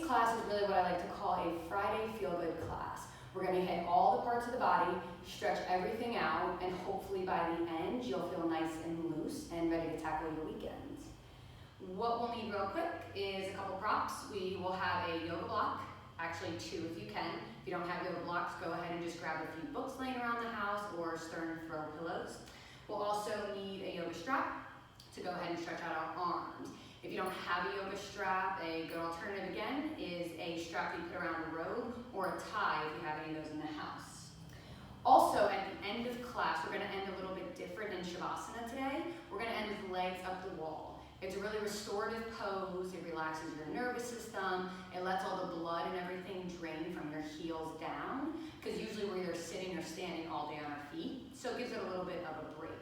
class is really what I like to call a Friday feel-good class. We're going to hit all the parts of the body, stretch everything out, and hopefully by the end you'll feel nice and loose and ready to tackle your weekend. What we'll need real quick is a couple props. We will have a yoga block, actually 2 if you can. If you don't have yoga blocks, go ahead and just grab a few books laying around the house or stern throw pillows. We'll also need a yoga strap to go ahead and stretch out our arms. If you don't have a yoga strap, a good alternative again is a strap you put around a robe or a tie if you have any of those in the house. Also, at the end of class, we're going to end a little bit different in Shavasana today. We're going to end with legs up the wall. It's a really restorative pose. It relaxes your nervous system. It lets all the blood and everything drain from your heels down, because usually we're either sitting or standing all day on our feet. So it gives it a little bit of a break.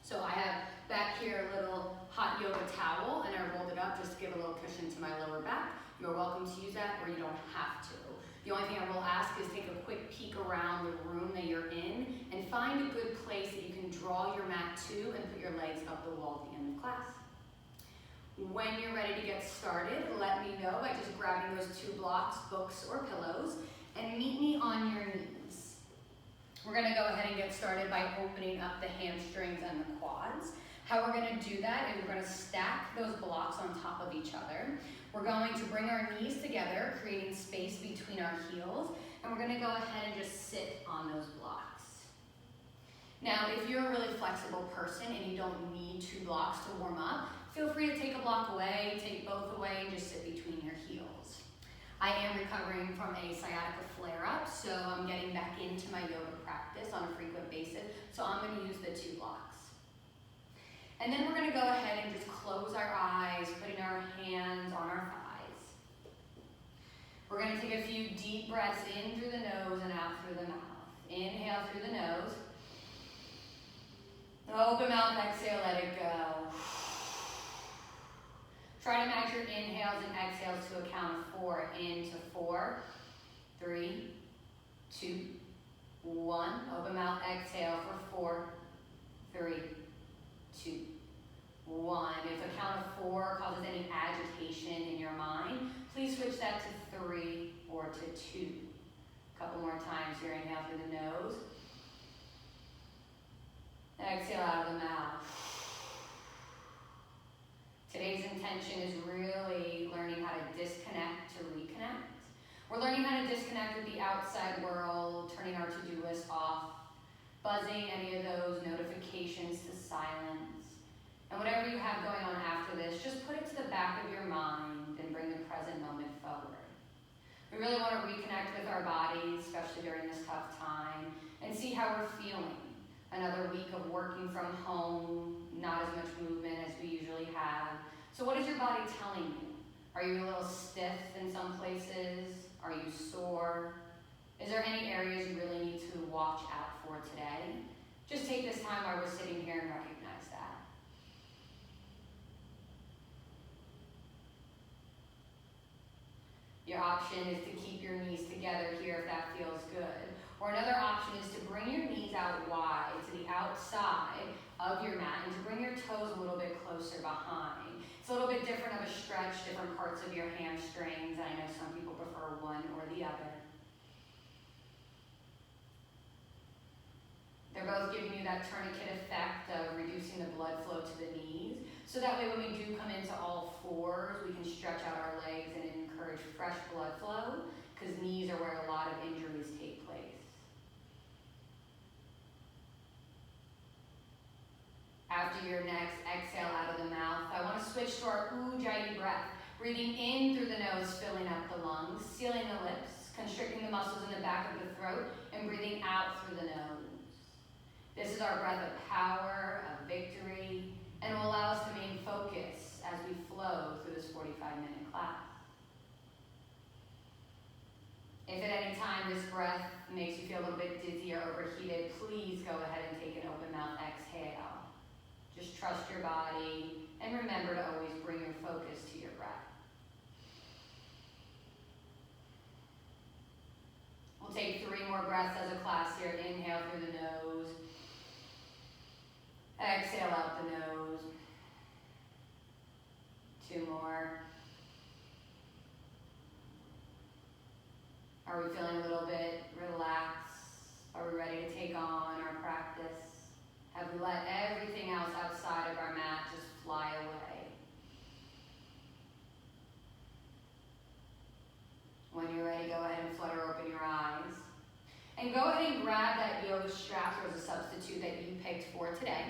So I have back here a little hot yoga towel, and I rolled it up just to give a little cushion to my lower back. You're welcome to use that, or you don't have to. The only thing I will ask is take a quick peek around the room that you're in and find a good place that you can draw your mat to and put your legs up the wall at the end of class. When you're ready to get started, let me know by just grabbing those 2 blocks, books, or pillows, and meet me on your knees. We're going to go ahead and get started by opening up the hamstrings and the quads. How we're going to do that is we're going to stack those blocks on top of each other. We're going to bring our knees together, creating space between our heels, and we're going to go ahead and just sit on those blocks. Now, if you're a really flexible person and you don't need 2 blocks to warm up, feel free to take a block away, take both away, and just sit between your heels. I am recovering from a sciatica flare-up, so I'm getting back into my yoga practice on a frequent basis, so I'm going to use the 2 blocks. And then we're going to go ahead and just close our eyes, putting our hands on our thighs. We're going to take a few deep breaths in through the nose and out through the mouth. Inhale through the nose. Open mouth, exhale, let it go. Try to match your inhales and exhales to a count of 4. Into 4, 3, 2, 1. Open mouth, exhale for 4, 3, 2, 1. If a count of 4 causes any agitation in your mind, please switch that to 3 or to 2. A couple more times here. Inhale through the nose. Exhale out of the mouth. Today's intention is really learning how to disconnect to reconnect. We're learning how to disconnect with the outside world, turning our to-do list off, buzzing any of those notifications to silence. And whatever you have going on after this, just put it to the back of your mind and bring the present moment forward. We really want to reconnect with our bodies, especially during this tough time, and see how we're feeling. Another week of working from home, not as much movement as we usually have. So what is your body telling you? Are you a little stiff in some places? Are you sore? Is there any areas you really need to watch out for today? Just take this time while we're sitting here and recognize that. Your option is to keep your knees together here if that feels good. Or another option is to bring your knees out wide to the outside of your mat and to bring your toes a little bit closer behind. It's a little bit different of a stretch, different parts of your hamstrings. I know some people prefer one or the other. They're both giving you that tourniquet effect of reducing the blood flow to the knees. So that way when we do come into all 4s, we can stretch out our legs and encourage fresh blood flow, because knees are where a lot of injuries take place. After your next exhale out of the mouth, I want to switch to our Ujjayi breath. Breathing in through the nose, filling up the lungs, sealing the lips, constricting the muscles in the back of the throat, and breathing out through the nose. This is our breath of power, of victory, and will allow us to maintain focus as we flow through this 45-minute class. If at any time this breath makes you feel a little bit dizzy or overheated, please go ahead and take an open mouth exhale. Just trust your body and remember to always bring your focus to your breath. We'll take 3 more breaths as a class here. Inhale through the nose. Exhale out the nose. 2 more. Are we feeling a little bit relaxed? Are we ready to take on our practice? Have we let everything else outside of our mat just fly away? When you're ready, go ahead and flutter open your eyes. And go ahead and grab that yoga strap or as a substitute that you picked for today.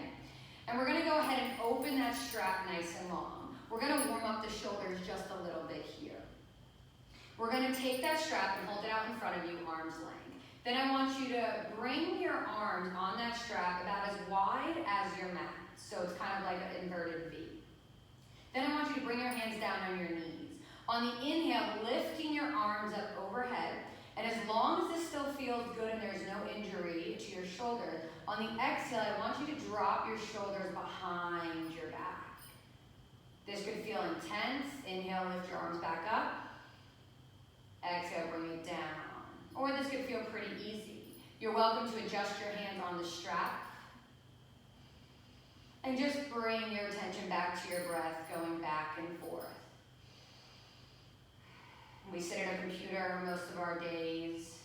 And we're going to go ahead and open that strap nice and long. We're going to warm up the shoulders just a little bit here. We're going to take that strap and hold it out in front of you, arm's length. Then I want you to bring your arms on that strap about as wide as your mat. So it's kind of like an inverted V. Then I want you to bring your hands down on your knees. On the inhale, lifting your arms up overhead. And as long as this still feels good and there's no injury to your shoulder, on the exhale, I want you to drop your shoulders behind your back. This could feel intense. Inhale, lift your arms back up. Exhale, bring it down. Or this could feel pretty easy. You're welcome to adjust your hands on the strap. And just bring your attention back to your breath, going back and forth. We sit at a computer most of our days.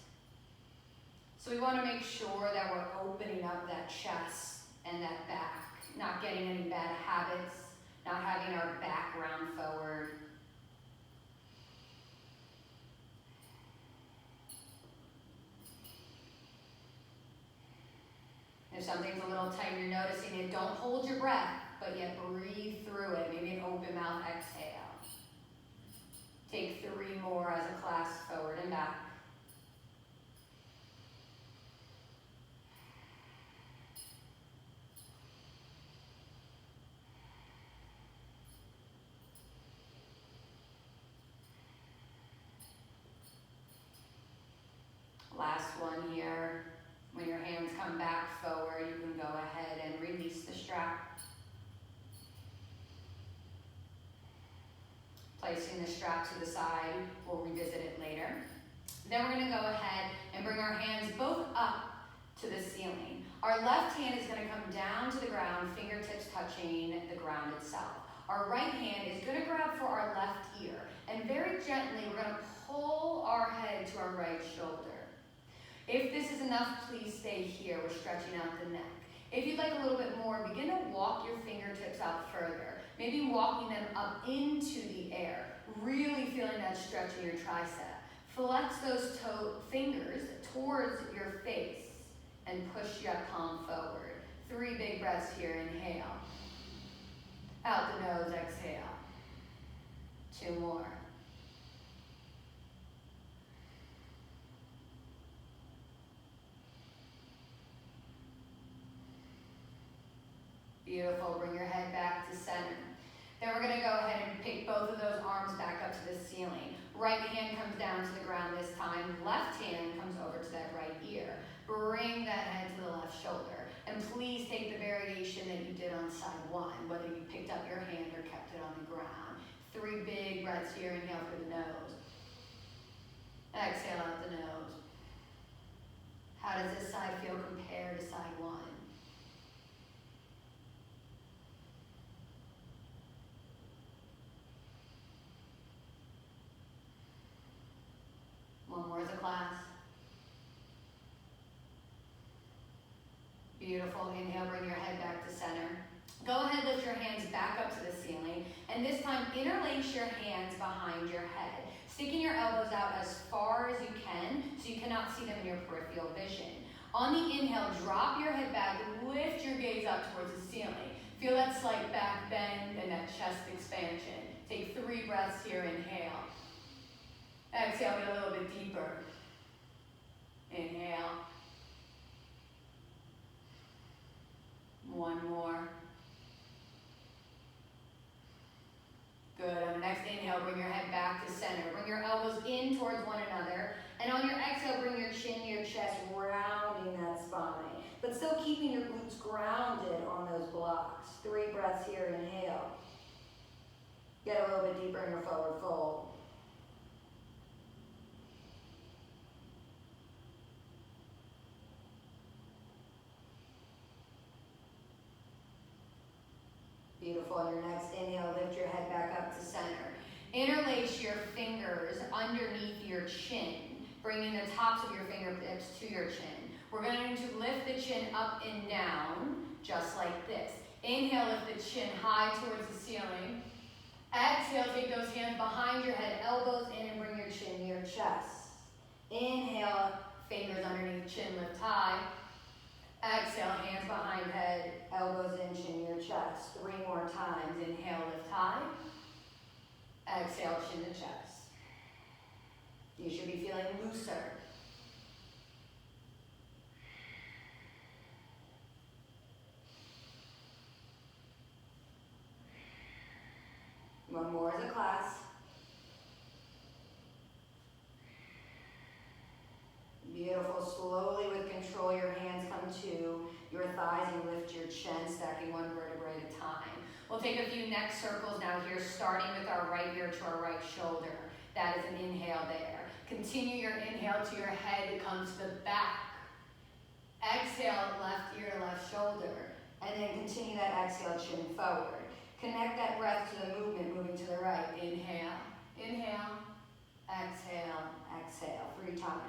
So we want to make sure that we're opening up that chest and that back, not getting any bad habits, not having our back round forward. If something's a little tight and you're noticing it, don't hold your breath, but yet breathe through it. Maybe an open mouth exhale. Take 3 more as a class forward and back. Last one here. When your hands come back forward, you can go ahead and release the strap. Placing the strap to the side, we'll revisit it later. Then we're going to go ahead and bring our hands both up to the ceiling. Our left hand is going to come down to the ground, fingertips touching the ground itself. Our right hand is going to grab for our left ear, and very gently we're going to pull our head to our right shoulder. If this is enough, please stay here. We're stretching out the neck. If you'd like a little bit more, begin to walk your fingertips out further. Maybe walking them up into the air, really feeling that stretch in your tricep. Flex those fingers towards your face and push your palm forward. 3 big breaths here. Inhale. Out the nose, exhale. 2 more. Beautiful. Bring your head back to center. Then we're going to go ahead and pick both of those arms back up to the ceiling. Right hand comes down to the ground this time. Left hand comes over to that right ear. Bring that head to the left shoulder. And please take the variation that you did on side 1, whether you picked up your hand or kept it on the ground. 3 big breaths here. Inhale through the nose. Exhale out the nose. How does this side feel compared to side 1? One more as a class. Beautiful. Inhale, bring your head back to center. Go ahead, lift your hands back up to the ceiling. And this time, interlace your hands behind your head. Sticking your elbows out as far as you can so you cannot see them in your peripheral vision. On the inhale, drop your head back, lift your gaze up towards the ceiling. Feel that slight back bend and that chest expansion. Take 3 breaths here. Inhale. Exhale, get a little bit deeper. Inhale. 1 more. Good. On the next inhale, bring your head back to center. Bring your elbows in towards one another. And on your exhale, bring your chin to your chest, rounding that spine. But still keeping your glutes grounded on those blocks. 3 breaths here. Inhale. Get a little bit deeper in your forward fold. Beautiful. On your next inhale, lift your head back up to center. Interlace your fingers underneath your chin. bringing the tops of your fingertips to your chin. We're going to lift the chin up and down, just like this. Inhale, lift the chin high towards the ceiling. Exhale, take those hands behind your head, elbows in, and bring your chin to your chest. Inhale, fingers underneath chin, lift high. Exhale, hands behind head, elbows in, chin to your chest. 3 more times. Inhale, lift high. Exhale, chin to chest. You should be feeling looser. One more as a class. Beautiful. Slowly with control, your hands come to your thighs and lift your chin, stacking one vertebrae at a time. We'll take a few neck circles now here, starting with our right ear to our right shoulder. That is an inhale there. Continue your inhale to your head, it comes to the back. Exhale, left ear, left shoulder. And then continue that exhale, chin forward. Connect that breath to the movement, moving to the right. Inhale, inhale, exhale, exhale. 3 times.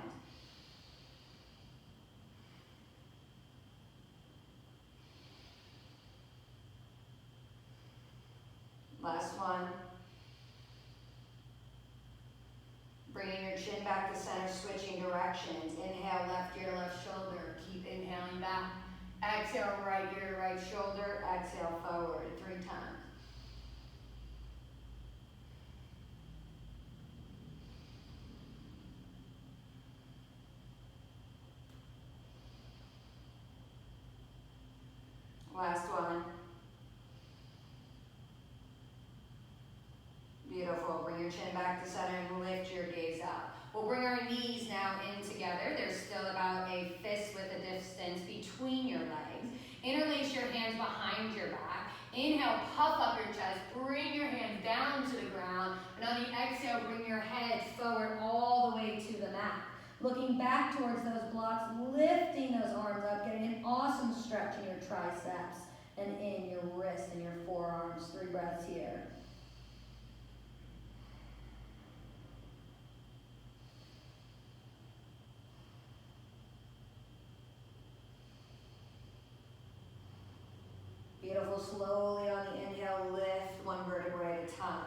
Last one. Bringing your chin back to center, switching directions. Inhale, left ear, left shoulder. Keep inhaling back. Exhale, right ear, right shoulder. Exhale, forward. 3 times. Last one. Beautiful. Bring your chin back to center and lift your gaze up. We'll bring our knees now in together. There's still about a fist width of distance between your legs. Interlace your hands behind your back. Inhale, puff up your chest. Bring your hands down to the ground. And on the exhale, bring your head forward all the way to the mat. Looking back towards those blocks, lifting those arms up, getting an awesome stretch in your triceps and in your wrists and your forearms. 3 breaths here. Beautiful. Slowly on the inhale, lift 1 vertebrae at a time.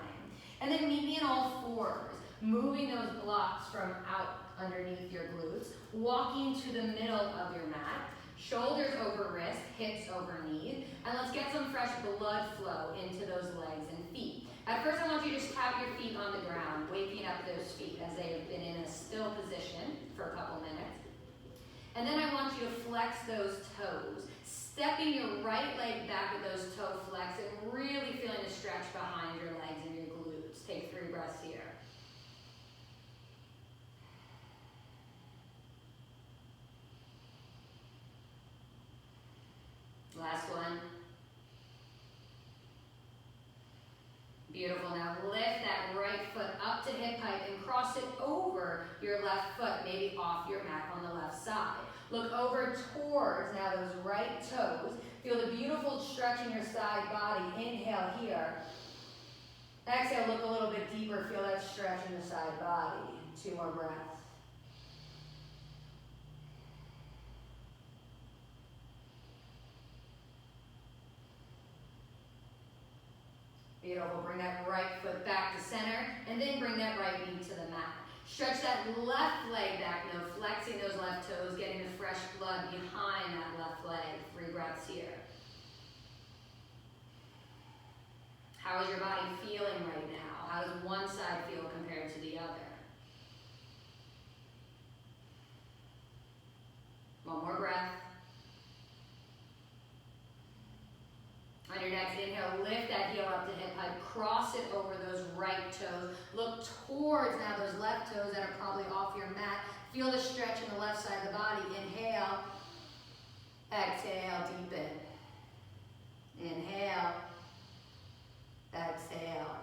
And then meet me in all 4s, moving those blocks from out underneath your glutes, walking to the middle of your mat, shoulders over wrist, hips over knees, and let's get some fresh blood flow into those legs and feet. At first, I want you to just tap your feet on the ground, waking up those feet as they have been in a still position for a couple minutes. And then I want you to flex those toes, stepping your right leg back with those toe flex and really feeling the stretch behind your legs and your glutes. Take 3 breaths here. Last one. Beautiful. Now lift that right foot up to hip height and cross it over your left foot, maybe off your mat on the left side. Look over towards now those right toes. Feel the beautiful stretch in your side body. Inhale here. Exhale, look a little bit deeper. Feel that stretch in the side body. 2 more breaths. Beautiful. Bring that right foot back to center, and then bring that right knee to the mat. Stretch that left leg back, now flexing those left toes, getting the fresh blood behind that left leg. 3 breaths here. How is your body feeling right now? How does one side feel compared to the other? 1 more breath. On your next inhale, lift that heel up to hip height, cross it over those right toes. Look towards now those left toes that are probably off your mat. Feel the stretch in the left side of the body. Inhale, exhale, deepen. Inhale, exhale.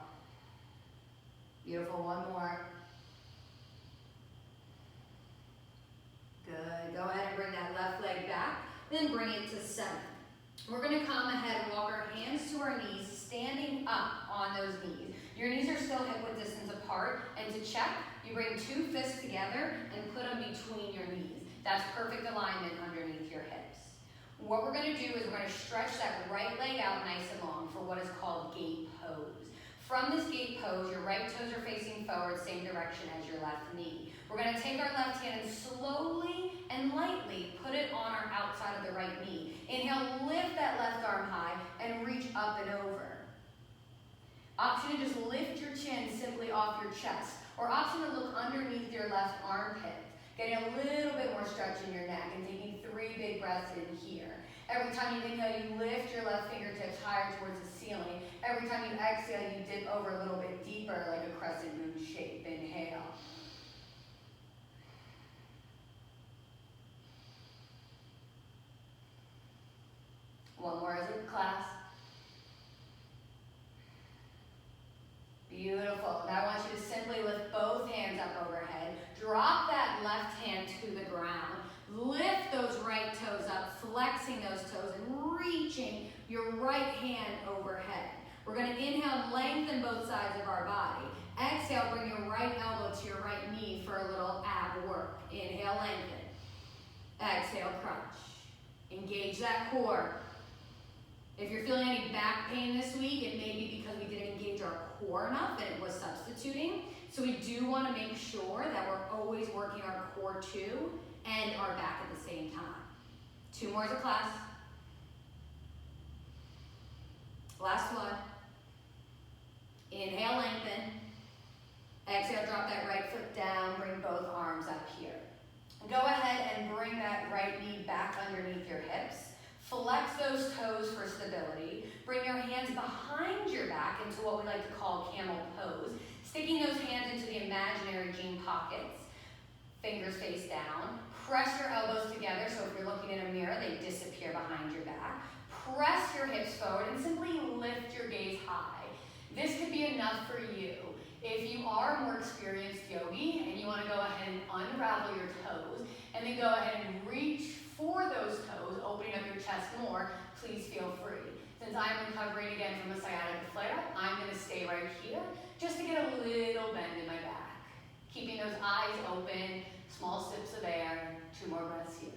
Beautiful, 1 more. Good, go ahead and bring that left leg back, then bring it to center. We're going to come ahead and walk our hands to our knees, standing up on those knees. Your knees are still hip width distance apart, and to check, You bring two fists together and put them between your knees. That's perfect alignment underneath your hips. What we're going to do is we're going to stretch that right leg out nice and long for what is called gate pose. From this gate pose, your right toes are facing forward, same direction as your left knee. We're going to take our left hand and slowly and lightly put it on our outside of the right knee. Inhale, lift that left arm high and reach up and over. Option to just lift your chin simply off your chest, or option to look underneath your left armpit. Getting a little bit more stretch in your neck and taking 3 big breaths in here. Every time you inhale, you lift your left fingertips higher towards the ceiling. Every time you exhale, you dip over a little bit deeper like a crescent moon shape. Inhale. One more as a class. Beautiful. Now I want you to simply lift both hands up overhead. Drop that left hand to the ground. Lift those right toes up, flexing those toes and reaching your right hand overhead. We're going to inhale, lengthen both sides of our body. Exhale, bring your right elbow to your right knee for a little ab work. Inhale, lengthen. Exhale, crunch. Engage that core. If you're feeling any back pain this week, it may be because we didn't engage our core enough and it was substituting. So we do want to make sure that we're always working our core too and our back at the same time. 2 more as a class. Last one. Inhale, lengthen. Exhale, drop that right foot down. Bring both arms up here. Go ahead and bring that right knee back underneath your hips. Flex those toes for stability. Bring your hands behind your back into what we like to call camel pose. Sticking those hands into the imaginary jean pockets. Fingers face down. Press your elbows together, so if you're looking in a mirror, they disappear behind your back. Press your hips forward and simply lift your gaze high. This could be enough for you. If you are a more experienced yogi and you want to go ahead and unravel your toes, and then go ahead and reach for those toes, opening up your chest more, please feel free. Since I'm recovering again from a sciatica flare-up, I'm going to stay right here just to get a little bend in my back. Keeping those eyes open, small sips of air, 2 more breaths here.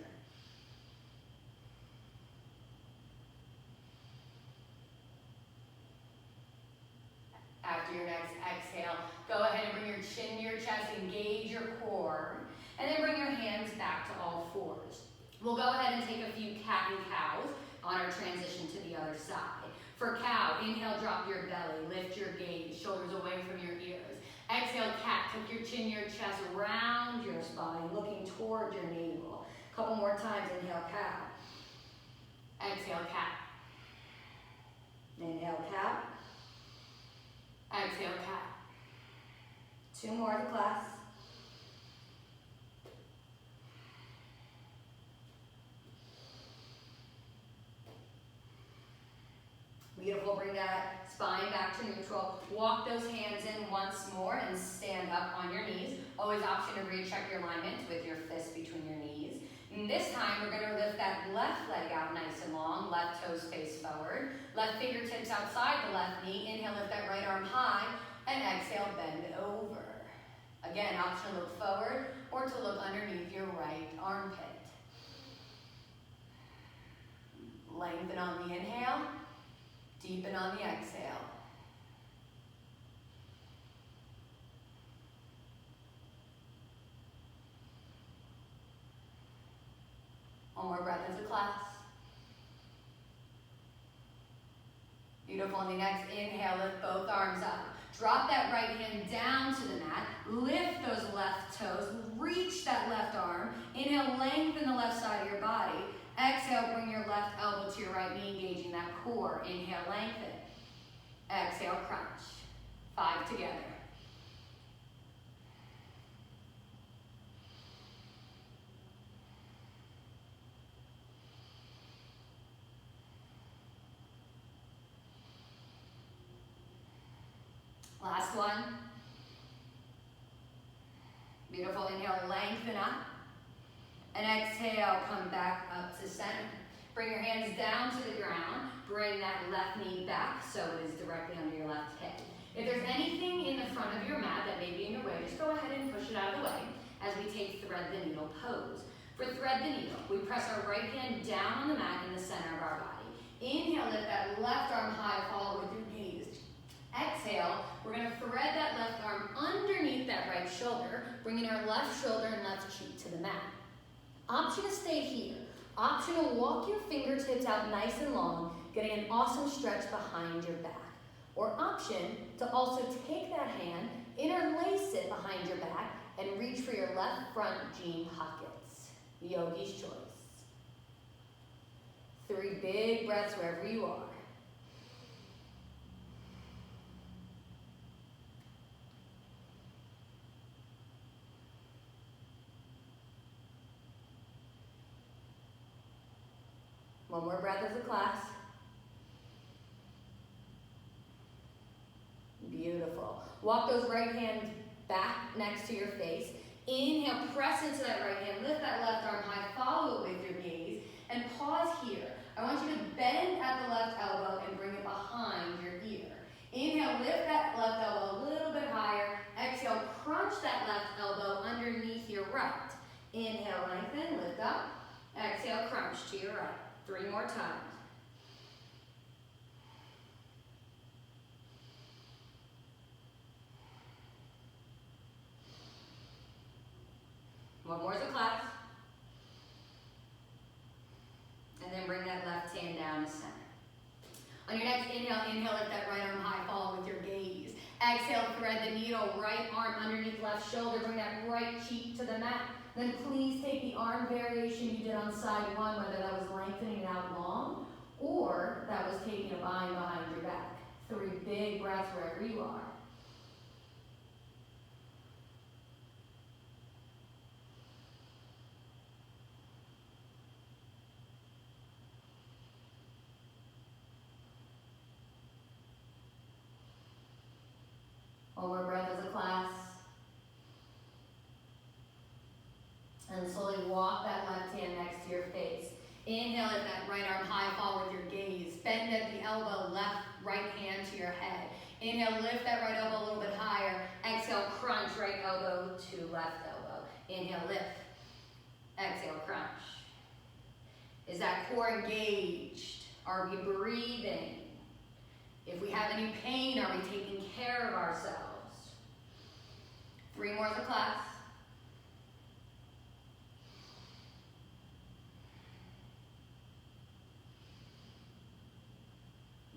After your next exhale, go ahead and bring your chin to your chest, engage your core, and then bring your hands back to all fours. We'll go ahead and take a few cat and cows on our transition to the other side. For cow, inhale, drop your belly, lift your gaze, shoulders away from your ears. Exhale, cat, tuck your chin, your chest, round your spine, looking toward your navel. A couple more times, inhale, cow. Exhale, cat. Inhale, cow. Exhale, cat. 2 more of the class. Beautiful, bring that spine back to neutral. Walk those hands in once more and stand up on your knees. Always option to recheck your alignment with your fists between your knees. And this time we're going to lift that left leg out nice and long, left toes face forward, left fingertips outside the left knee. Inhale, lift that right arm high, and exhale, bend over. Again, option to look forward or to look underneath your right armpit. Lengthen on the inhale. Deepen on the exhale. One more breath as a class. Beautiful. On the next inhale, lift both arms up. Drop that right hand down to the mat. Lift those left toes. Reach that left arm. Inhale, lengthen the left side of your body. Exhale, bring your left elbow to your right knee, engaging that core. Inhale, lengthen. Exhale, crunch. 5 together. Last one. Beautiful. Inhale, lengthen up. And exhale, come back up to center. Bring your hands down to the ground. Bring that left knee back so it is directly under your left hip. If there's anything in the front of your mat that may be in your way, just go ahead and push it out of the way as we take thread the needle pose. For thread the needle, we press our right hand down on the mat in the center of our body. Inhale, lift that left arm high, follow with your gaze. Exhale, we're gonna thread that left arm underneath that right shoulder, bringing our left shoulder and left cheek to the mat. Option to stay here. Option to walk your fingertips out nice and long, getting an awesome stretch behind your back. Or option to also take that hand, interlace it behind your back, and reach for your left front jean pockets. Yogi's choice. 3 big breaths wherever you are. One more breath as a class. Beautiful. Walk those right hands back next to your face. Inhale, press into that right hand. Lift that left arm high. Follow it with your gaze. And pause here. I want you to bend at the left elbow and bring it behind your ear. Inhale, lift that left elbow a little bit higher. Exhale, crunch that left elbow underneath your right. Inhale, lengthen, lift up. Exhale, crunch to your right. 3 more times. One more as a class. And then bring that left hand down to center. On your next inhale, lift that right arm high, follow with your gaze. Exhale, thread the needle, right arm underneath left shoulder, bring that right cheek to the mat. Then please take the arm variation you did on side 1, whether that was lengthening it out long or that was taking a bind behind your back. 3 big breaths wherever you are. One more breath as a class. And slowly walk that left hand next to your face. Inhale, lift that right arm high, follow with your gaze. Bend at the elbow, right hand to your head. Inhale, lift that right elbow a little bit higher. Exhale, crunch, right elbow to left elbow. Inhale, lift. Exhale, crunch. Is that core engaged? Are we breathing? If we have any pain, are we taking care of ourselves? 3 more as a class.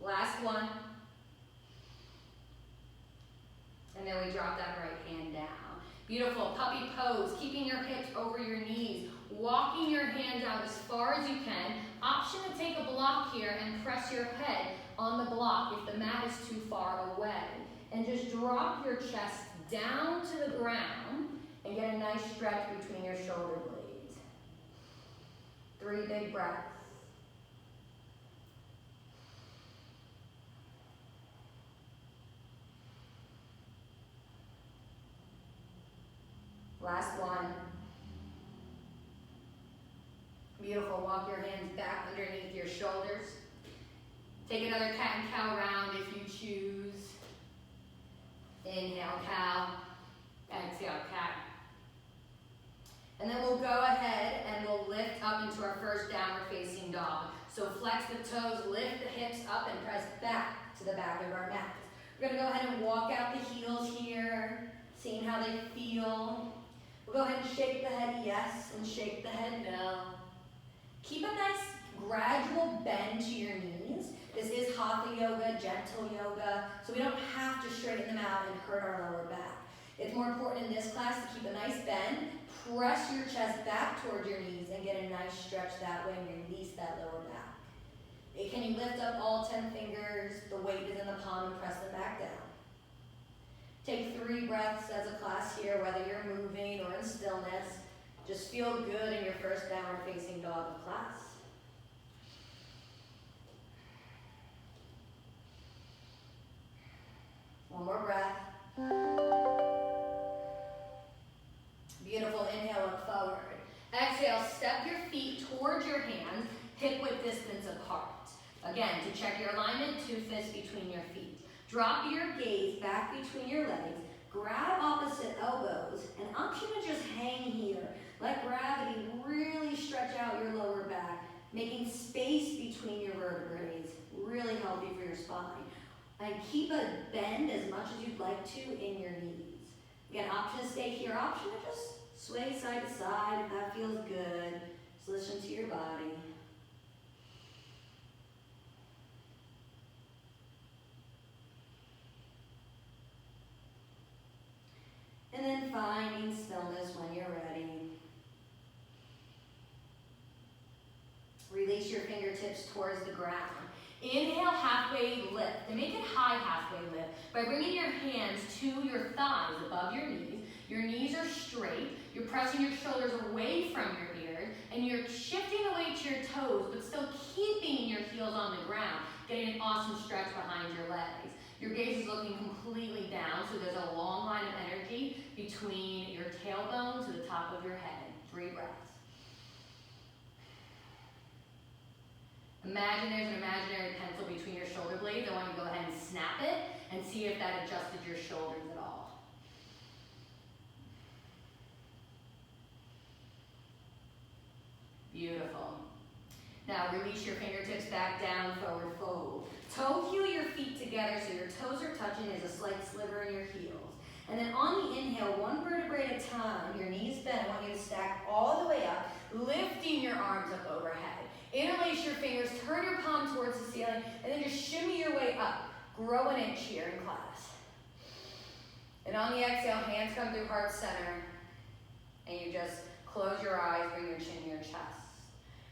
Last one. And then we drop that right hand down. Beautiful, puppy pose, keeping your hips over your knees, walking your hands out as far as you can. Option to take a block here and press your head on the block if the mat is too far away. And just drop your chest down to the ground and get a nice stretch between your shoulder blades. 3 big breaths. Last one. Beautiful. Walk your hands back underneath your shoulders. Take another cat and cow round if you choose. Inhale, cow. Exhale, cat. And then we'll go ahead and we'll lift up into our first downward facing dog. So flex the toes, lift the hips up, and press back to the back of our mat. We're going to go ahead and walk out the heels here, seeing how they feel. We'll go ahead and shake the head yes and shake the head no. Keep a nice gradual bend to your knees. This is hatha yoga, gentle yoga, so we don't have to straighten them out and hurt our lower back. It's more important in this class to keep a nice bend, press your chest back towards your knees, and get a nice stretch that way and release that lower back. Can you lift up all 10 fingers? The weight is in the palm and press them back down. Take 3 breaths as a class here, whether you're moving or in stillness. Just feel good in your first downward facing dog of class. One more breath. Beautiful. Inhale, look forward. Exhale, step your feet towards your hands, hip width distance apart. Again, to check your alignment, 2 fists between your feet. Drop your gaze back between your legs, grab opposite elbows, and option to just hang here. Let gravity really stretch out your lower back, making space between your vertebrae. Really healthy for your spine. And keep a bend as much as you'd like to in your knees. Again, option to stay here, option to just sway side to side if that feels good. Just listen to your body. And then finding stillness when you're ready. Release your fingertips towards the ground. Inhale, halfway lift. And make it high halfway lift by bringing your hands to your thighs above your knees. Your knees are straight. You're pressing your shoulders away from your ears. And you're shifting away to your toes, but still keeping your heels on the ground. Getting an awesome stretch behind your legs. Your gaze is looking completely down, so there's a long line of energy between your tailbone to the top of your head. 3 breaths. Imagine there's an imaginary pencil between your shoulder blades. I want you to go ahead and snap it and see if that adjusted your shoulders at all. Beautiful. Now release your fingertips back down, forward fold. Toe heel your feet together so your toes are touching. There's a slight sliver in your heels. And then on the inhale, 1 vertebrae at a time, your knees bent. I want you to stack all the way up, lifting your arms up overhead. Interlace your fingers, turn your palm towards the ceiling, and then just shimmy your way up. Grow an inch here in class. And on the exhale, hands come through heart center. And you just close your eyes, bring your chin to your chest.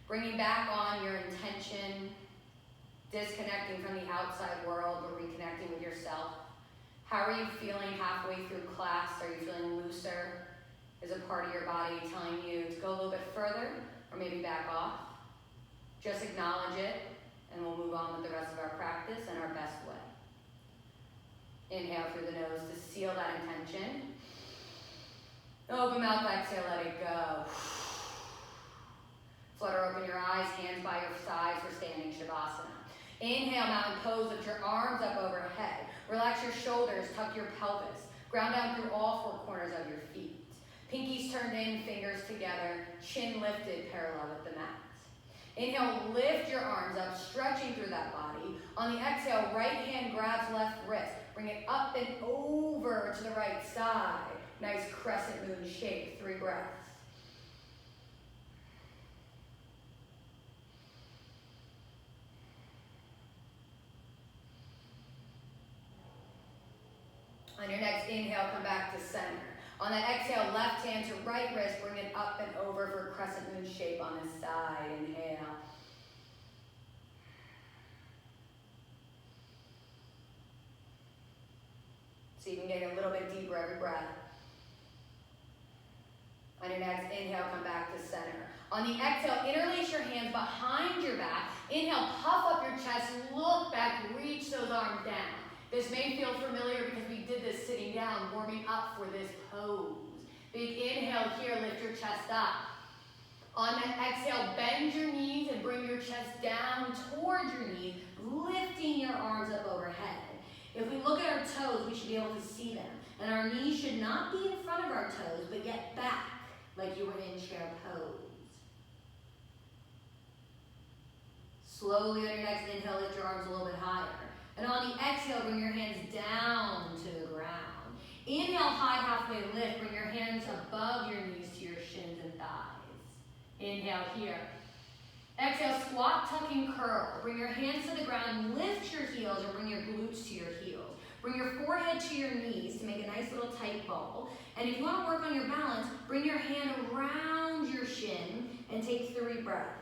Bringing back on your intention, disconnecting from the outside world, but reconnecting with yourself. How are you feeling halfway through class? Are you feeling looser? Is a part of your body telling you to go a little bit further or maybe back off? Just acknowledge it, and we'll move on with the rest of our practice in our best way. Inhale through the nose to seal that intention. Open mouth, exhale, let it go. Flutter open your eyes, hands by your sides for standing Shavasana. Inhale, mountain pose, lift your arms up overhead. Relax your shoulders, tuck your pelvis. Ground down through all 4 corners of your feet. Pinkies turned in, fingers together, chin lifted, parallel with the mat. Inhale, lift your arms up, stretching through that body. On the exhale, right hand grabs left wrist. Bring it up and over to the right side. Nice crescent moon shape, 3 breaths. On your next inhale, come back to center. On that exhale, left hand to right wrist, bring it up and over for crescent moon shape on this side. Inhale. So you can get a little bit deeper every breath. On your next inhale, come back to center. On the exhale, interlace your hands behind your back. Inhale, puff up your chest, look back, reach those arms down. This may feel familiar because we did this sitting down, warming up for this pose. Big inhale here, lift your chest up. On that exhale, bend your knees and bring your chest down towards your knees, lifting your arms up overhead. If we look at our toes, we should be able to see them. And our knees should not be in front of our toes, but yet back, like you were in chair pose. Slowly on your next inhale, lift your arms a little bit higher. And on the exhale, bring your hands down to the ground. Inhale, high halfway lift. Bring your hands above your knees to your shins and thighs. Inhale here. Exhale, squat, tuck, and curl. Bring your hands to the ground. Lift your heels or bring your glutes to your heels. Bring your forehead to your knees to make a nice little tight ball. And if you want to work on your balance, bring your hand around your shin and take 3 breaths.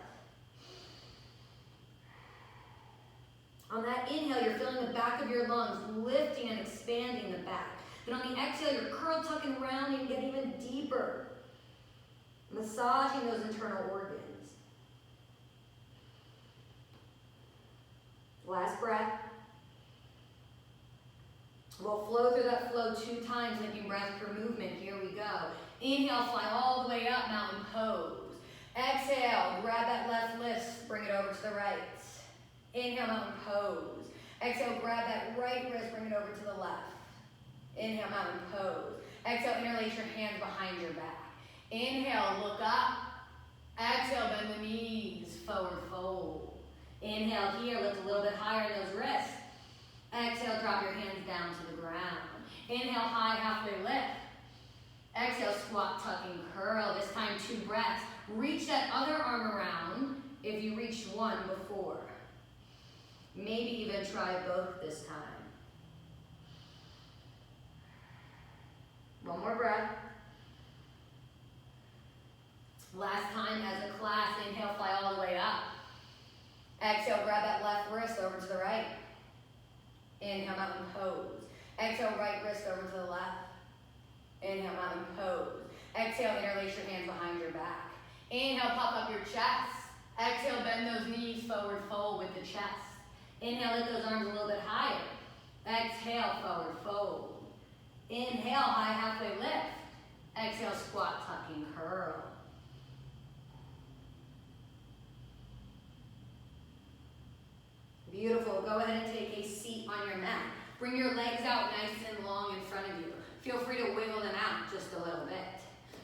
On that inhale, you're feeling the back of your lungs lifting and expanding the back. Then on the exhale, you're curl, tuck, and rounding and get even deeper. Massaging those internal organs. Last breath. We'll flow through that flow 2 times, making breath per movement. Here we go. Inhale, fly all the way up, mountain pose. Exhale, grab that left wrist, bring it over to the right. Inhale, mountain pose. Exhale, grab that right wrist, bring it over to the left. Inhale, mountain pose. Exhale, interlace your hands behind your back. Inhale, look up. Exhale, bend the knees, forward fold. Inhale here, lift a little bit higher in those wrists. Exhale, drop your hands down to the ground. Inhale, high, halfway lift. Exhale, squat, tuck, and curl. This time, 2 breaths. Reach that other arm around if you reached one before. Maybe even try both this time. One more breath. Last time as a class, inhale, fly all the way up. Exhale, grab that left wrist over to the right. Inhale, mountain pose. Exhale, right wrist over to the left. Inhale, mountain pose. Exhale, interlace your hands behind your back. Inhale, puff up your chest. Exhale, bend those knees, forward fold with the chest. Inhale, lift those arms a little bit higher. Exhale, forward fold. Inhale, high, halfway lift. Exhale, squat, tuck, and curl. Beautiful. Go ahead and take a seat on your mat. Bring your legs out nice and long in front of you. Feel free to wiggle them out just a little bit.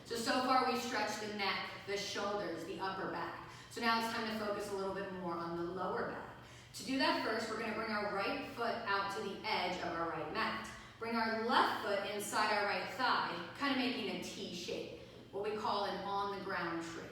So far we've stretched the neck, the shoulders, the upper back. So now it's time to focus a little bit more on the lower back. To do that first, we're going to bring our right foot out to the edge of our right mat. Bring our left foot inside our right thigh, kind of making a T shape, what we call an on-the-ground tree.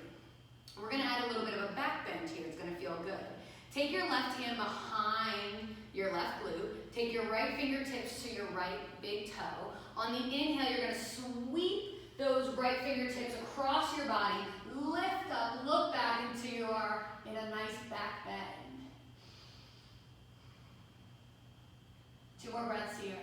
We're going to add a little bit of a back bend here. It's going to feel good. Take your left hand behind your left glute. Take your right fingertips to your right big toe. On the inhale, you're going to sweep those right fingertips across your body. Lift up, look back until you are in a nice back bend. 2 more breaths here.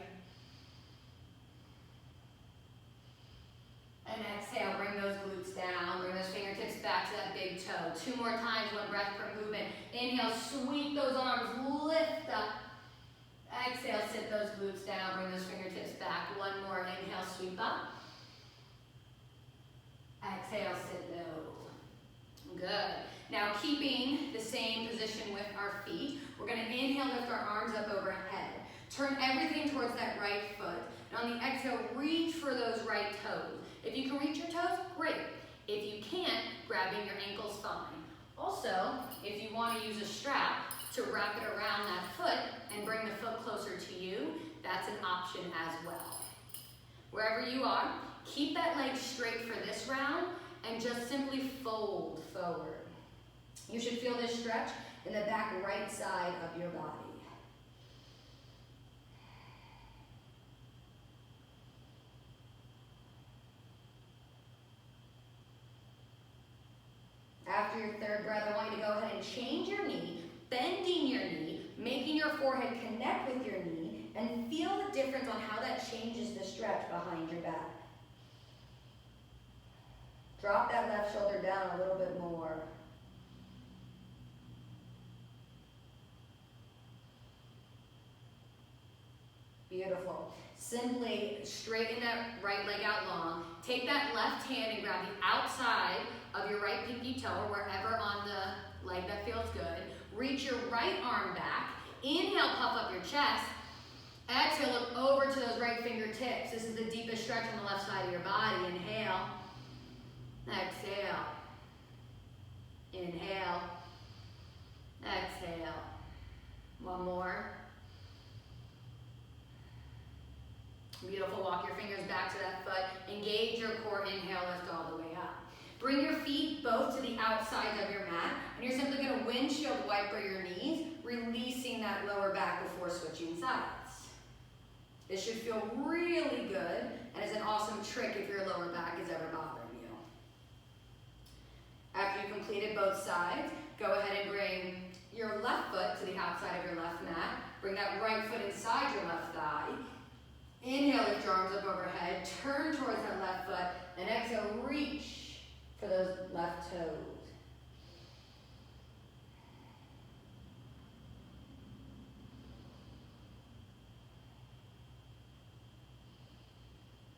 And exhale, bring those glutes down. Bring those fingertips back to that big toe. 2 more times, 1 breath per movement. Inhale, sweep those arms, lift up. Exhale, sit those glutes down. Bring those fingertips back. 1 more, inhale, sweep up. Exhale, sit low. Good. Now keeping the same position with our feet, we're going to inhale, lift our arms up overhead. Turn everything towards that right foot. And on the exhale, reach for those right toes. If you can reach your toes, great. If you can't, grabbing your ankles, fine. Also, if you want to use a strap to wrap it around that foot and bring the foot closer to you, that's an option as well. Wherever you are, keep that leg straight for this round and just simply fold forward. You should feel this stretch in the back right side of your body. After your 3rd breath, I want you to go ahead and change your knee, bending your knee, making your forehead connect with your knee, and feel the difference on how that changes the stretch behind your back. Drop that left shoulder down a little bit more. Beautiful. Simply straighten that right leg out long. Take that left hand and grab the outside of your right pinky toe or wherever on the leg that feels good. Reach your right arm back. Inhale, puff up your chest. Exhale, look over to those right fingertips. This is the deepest stretch on the left side of your body. Inhale. Exhale. Inhale. Exhale. 1 more. Beautiful. Walk your fingers back to that foot. Engage your core. Inhale, lift all the way up. Bring your feet both to the outsides of your mat, and you're simply going to windshield wiper your knees, releasing that lower back before switching sides. This should feel really good, and is an awesome trick if your lower back is ever bothering you. After you've completed both sides, go ahead and bring your left foot to the outside of your left mat. Bring that right foot inside your left thigh. Inhale, lift your arms up overhead. Turn towards that left foot. And exhale, reach for those left toes.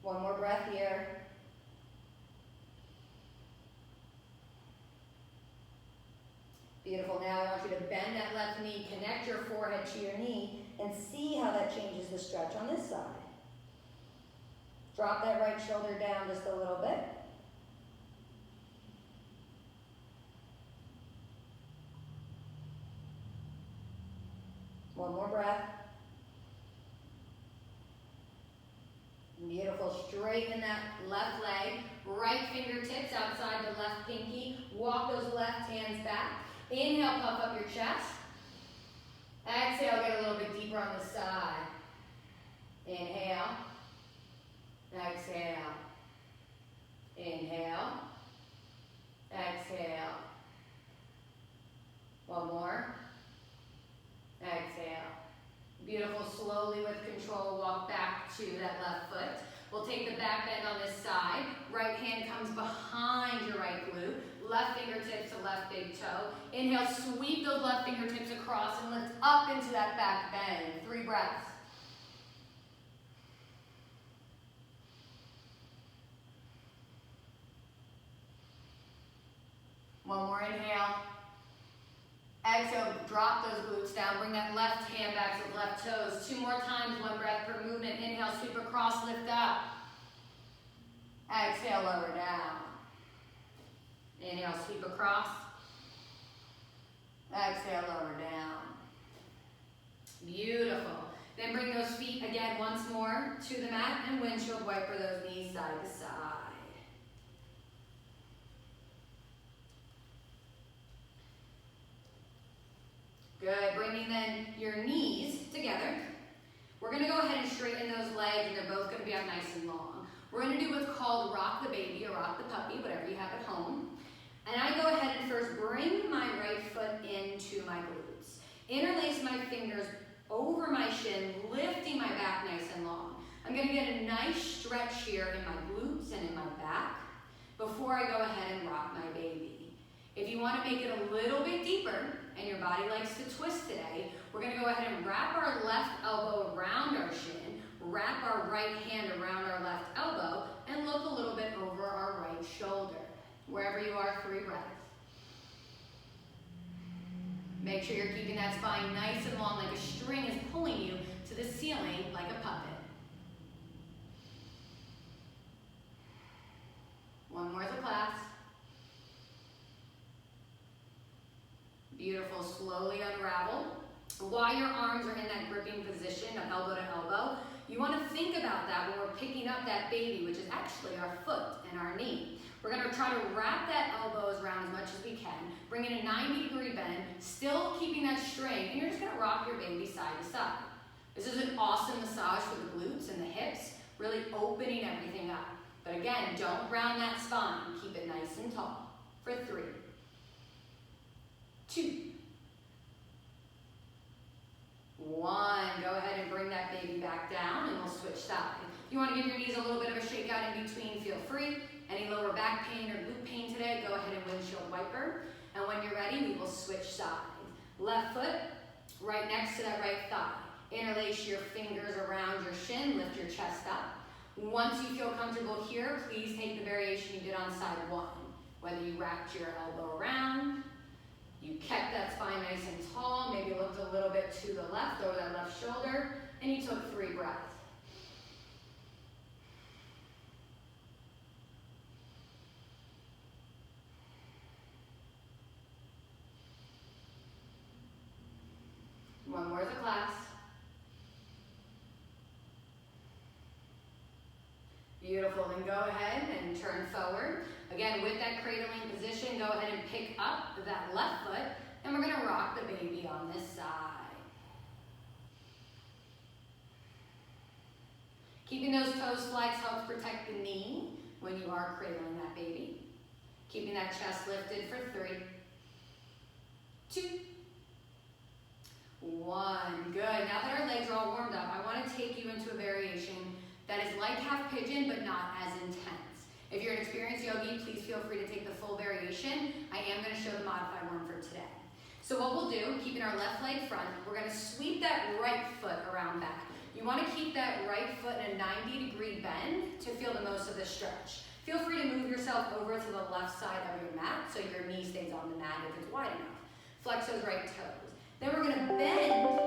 One more breath here. Beautiful. Now I want you to bend that left knee, connect your forehead to your knee, and see how that changes the stretch on this side. Drop that right shoulder down just a little bit. One more breath. Beautiful. Straighten that left leg. Right fingertips outside the left pinky. Walk those left hands back. Inhale, puff up your chest. Exhale, get a little bit deeper on the side. Inhale. Exhale. Inhale. Exhale. One more. Exhale. Beautiful. Slowly with control, walk back to that left foot. We'll take the back bend on this side. Right hand comes behind your right glute. Left fingertips to left big toe. Inhale, sweep those left fingertips across and lift up into that back bend. 3 breaths. One more inhale. Exhale, drop those glutes down. Bring that left hand back to the left toes. 2 more times, 1 breath per movement. Inhale, sweep across, lift up. Exhale, lower down. Inhale, sweep across. Exhale, lower down. Beautiful. Then bring those feet again once more to the mat and windshield wiper those knees side to side. Good. Bringing then your knees together. We're going to go ahead and straighten those legs, and they're both going to be up nice and long. We're going to do what's called rock the baby or rock the puppy, whatever you have at home. And I go ahead and first bring my right foot into my glutes. Interlace my fingers over my shin, lifting my back nice and long. I'm going to get a nice stretch here in my glutes and in my back before I go ahead and rock my baby. If you want to make it a little bit deeper, and your body likes to twist today, we're going to go ahead and wrap our left elbow around our shin, wrap our right hand around our left elbow, and look a little bit over our right shoulder. Wherever you are, 3 breaths. Make sure you're keeping that spine nice and long, like a string is pulling you to the ceiling like a puppet. One more as a class. Beautiful. Slowly unravel. While your arms are in that gripping position of elbow to elbow, you want to think about that when we're picking up that baby, which is actually our foot and our knee. We're going to try to wrap that elbows around as much as we can, bring in a 90-degree bend, still keeping that straight, and you're just going to rock your baby side to side. This is an awesome massage for the glutes and the hips, really opening everything up. But again, don't round that spine. Keep it nice and tall. For 3, 2, 1. Go ahead and bring that baby back down, and we'll switch sides. If you want to give your knees a little bit of a shake out in between, feel free. Any lower back pain or glute pain today, go ahead and windshield wiper. And when you're ready, we will switch sides. Left foot, right next to that right thigh. Interlace your fingers around your shin, lift your chest up. Once you feel comfortable here, please take the variation you did on side 1. Whether you wrapped your elbow around, you kept that spine nice and tall, maybe looked a little bit to the left over that left shoulder, and you took 3 breaths. One more as a class. Beautiful, then go ahead and turn forward. Again, with that cradling position, go ahead and pick up that left foot, and we're gonna rock the baby on this side. Keeping those toes flexed helps protect the knee when you are cradling that baby. Keeping that chest lifted for 3, 2, 1. Good. Now that our legs are all warmed up, I want to take you into a variation that is like half pigeon, but not as intense. If you're an experienced yogi, please feel free to take the full variation. I am going to show the modified one for today. So what we'll do, keeping our left leg front, we're going to sweep that right foot around back. You want to keep that right foot in a 90-degree bend to feel the most of the stretch. Feel free to move yourself over to the left side of your mat so your knee stays on the mat if it's wide enough. Flex those right toes. Then we're going to bend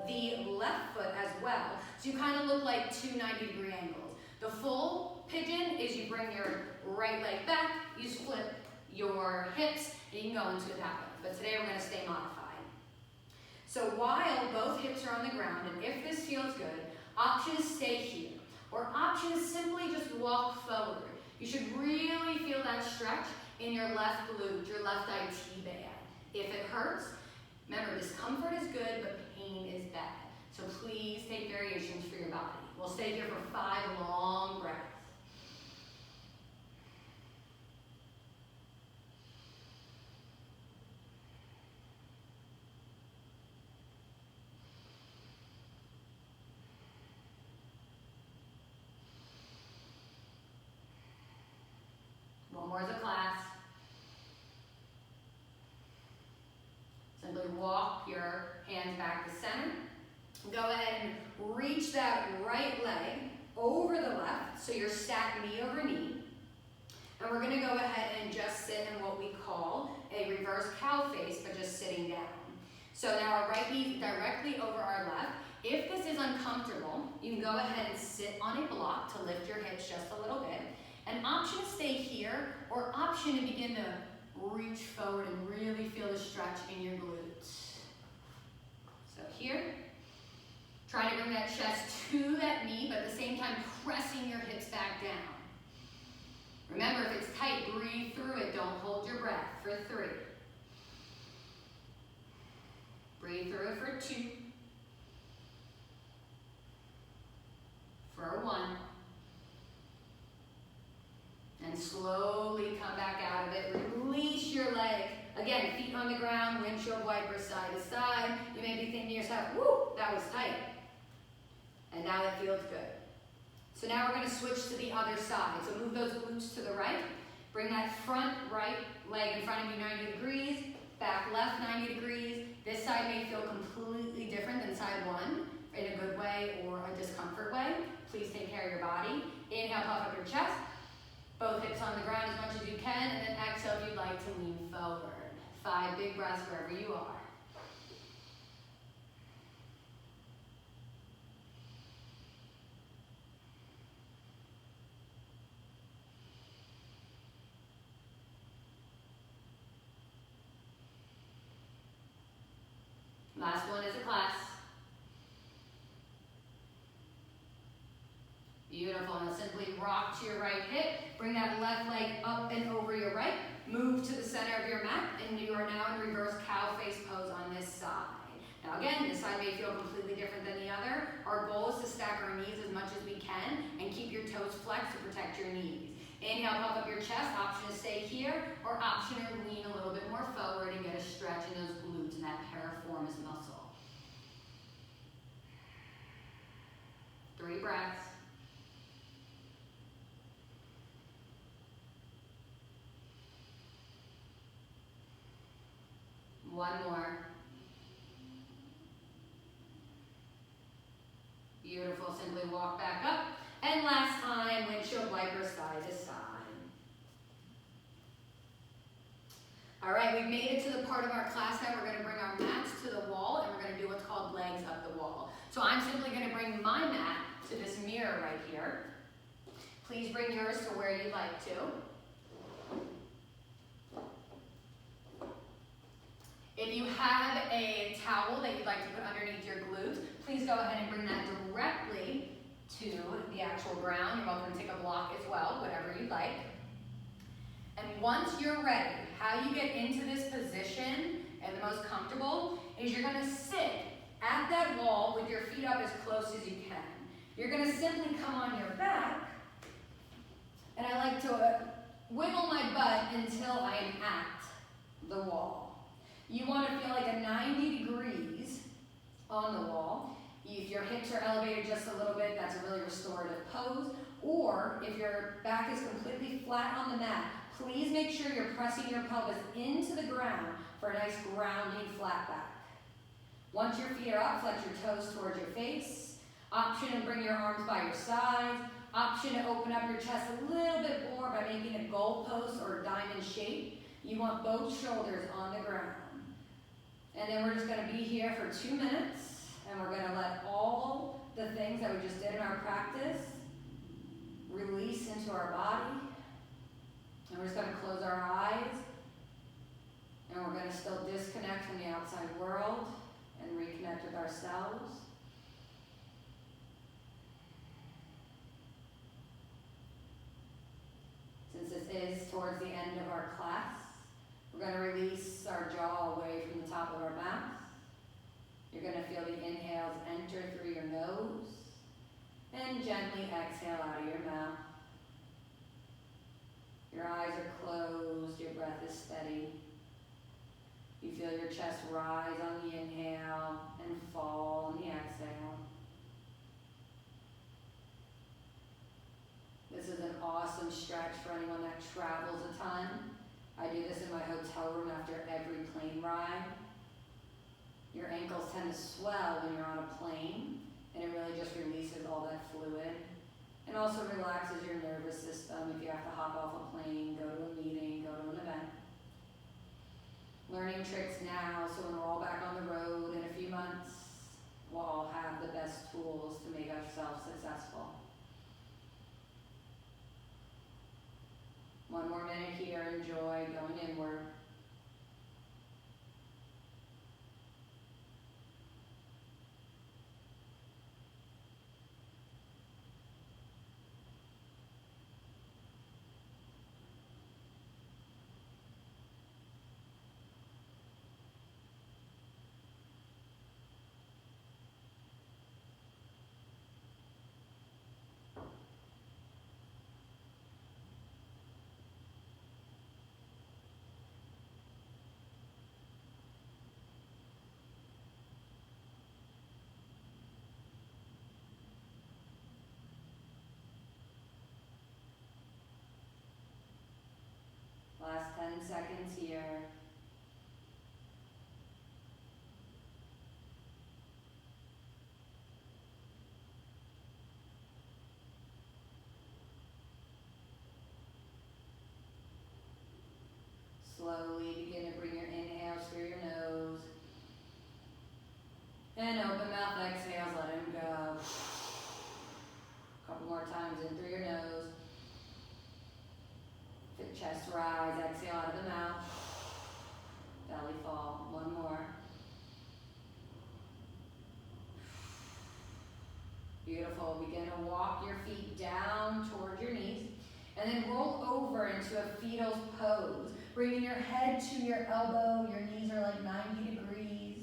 the left foot as well. So you kind of look like two 90-degree angles. The full pigeon is you bring your right leg back, you split your hips, and you can go into it that way. But today we're going to stay modified. So while both hips are on the ground, and if this feels good, option is stay here. Or option is simply just walk forward. You should really feel that stretch in your left glute, your left IT band. If it hurts, remember discomfort is good, but pain is bad. So please take variations for your body. We'll stay here for 5 long breaths. One more as a class. Simply walk your hands back to center. Go ahead and reach that right leg over the left, so you're stacked knee over knee. And we're gonna go ahead and just sit in what we call a reverse cow face, but just sitting down. So now our right knee directly over our left. If this is uncomfortable, you can go ahead and sit on a block to lift your hips just a little bit. An option to stay here, or option to begin to reach forward and really feel the stretch in your glutes. So here, try to bring that chest to that knee, but at the same time pressing your hips back down. Remember, if it's tight, breathe through it. Don't hold your breath for 3. Breathe through it for 2. For 1. And slowly come back out of it. Release your leg. Again, feet on the ground, windshield wiper side to side. You may be thinking to yourself, whoo, that was tight. And now it feels good. So now we're going to switch to the other side. So move those glutes to the right. Bring that front right leg in front of you 90 degrees. Back left 90 degrees. This side may feel completely different than side 1 in a good way or a discomfort way. Please take care of your body. Inhale, puff up your chest. Both hips on the ground as much as you can, and then exhale if you'd like to lean forward. 5 big breaths wherever you are. Last one is a class. Beautiful. Now simply rock to your right hip. Bring that left leg up and over your right. Move to the center of your mat, and you are now in reverse cow face pose on this side. Now again, this side may feel completely different than the other. Our goal is to stack our knees as much as we can and keep your toes flexed to protect your knees. Inhale, puff up your chest. Option to stay here, or option to lean a little bit more forward and get a stretch in those glutes and that piriformis muscle. 3 breaths. One more. Beautiful. Simply walk back up. And last time, windshield wiper side to side. All right, we've made it to the part of our class now. We're going to bring our mats to the wall, and we're going to do what's called legs up the wall. So I'm simply going to bring my mat to this mirror right here. Please bring yours to where you'd like to. If you have a towel that you'd like to put underneath your glutes, please go ahead and bring that directly to the actual ground. You're welcome to take a block as well, whatever you'd like. And once you're ready, how you get into this position and the most comfortable is you're going to sit at that wall with your feet up as close as you can. You're going to simply come on your back, and I like to wiggle my butt until I am at the wall. You want to feel like a 90 degrees on the wall. If your hips are elevated just a little bit, that's a really restorative pose. Or if your back is completely flat on the mat, please make sure you're pressing your pelvis into the ground for a nice grounding flat back. Once your feet are up, flex your toes towards your face. Option to bring your arms by your sides. Option to open up your chest a little bit more by making a goalpost or a diamond shape. You want both shoulders on the ground. And then we're just going to be here for 2 minutes. And we're gonna let all the things that we just did in our practice release into our body. And we're just gonna close our eyes. And we're gonna still disconnect from the outside world and reconnect with ourselves. Since this is towards the end of our class, we're going to release our jaw away from the top of our mouth. You're going to feel the inhales enter through your nose and gently exhale out of your mouth. Your eyes are closed, your breath is steady. You feel your chest rise on the inhale and fall on the exhale. This is an awesome stretch for anyone that travels a ton. I do this in my hotel room after every plane ride. Your ankles tend to swell when you're on a plane, and it really just releases all that fluid. And also relaxes your nervous system if you have to hop off a plane, go to a meeting, go to an event. Learning tricks now, so when we're all back on the road in a few months, we'll all have the best tools to make ourselves successful. One more minute here, enjoy going inward. Last 10 seconds here. Slowly begin to bring your inhales through your nose. And open mouth exhales, let them go. A couple more times in through your nose. Feel chest rise, exhale out of the mouth. Belly fall, one more. Beautiful, begin to walk your feet down toward your knees. And then roll over into a fetal pose. Bringing your head to your elbow, your knees are like 90 degrees.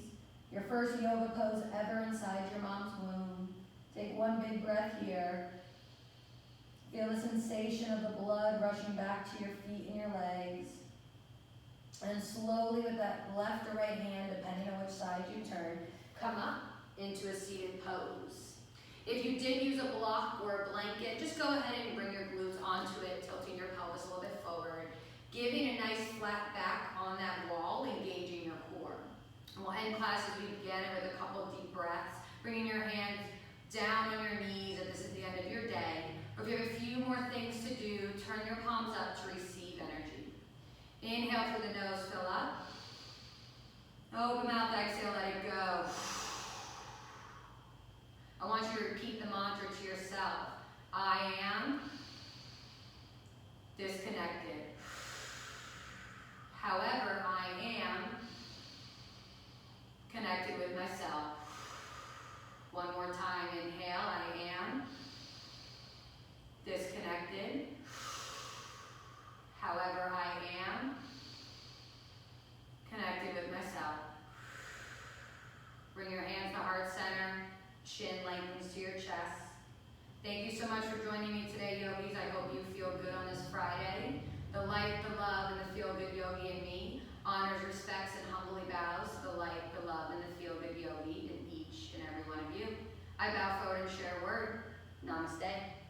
Your first yoga pose ever inside your mom's womb. Take one big breath here. Feel the sensation of the blood rushing back to your feet and your legs. And slowly with that left or right hand, depending on which side you turn, come up into a seated pose. If you did use a block or a blanket, just go ahead and bring your glutes onto it, tilting your pelvis a little bit forward, giving a nice flat back on that wall, engaging your core. And we'll end class as we begin with a couple of deep breaths, bringing your hands down on your knees if this is the end of your day. Or if you have a few more things to do, turn your palms up to receive energy. Inhale through the nose, fill up. Open mouth, exhale, let it go. I want you to repeat the mantra to yourself. I am disconnected. However, I am connected with myself. One more time, inhale, I am disconnected. However, I am connected with myself. Bring your hands to heart center, chin lengthens to your chest. Thank you so much for joining me today, yogis. I hope you feel good on this Friday. The light, the love, and the feel-good yogi in me honors, respects, and humbly bows to the light, the love, and the feel-good yogi in each and every one of you. I bow forward and share a word. Namaste.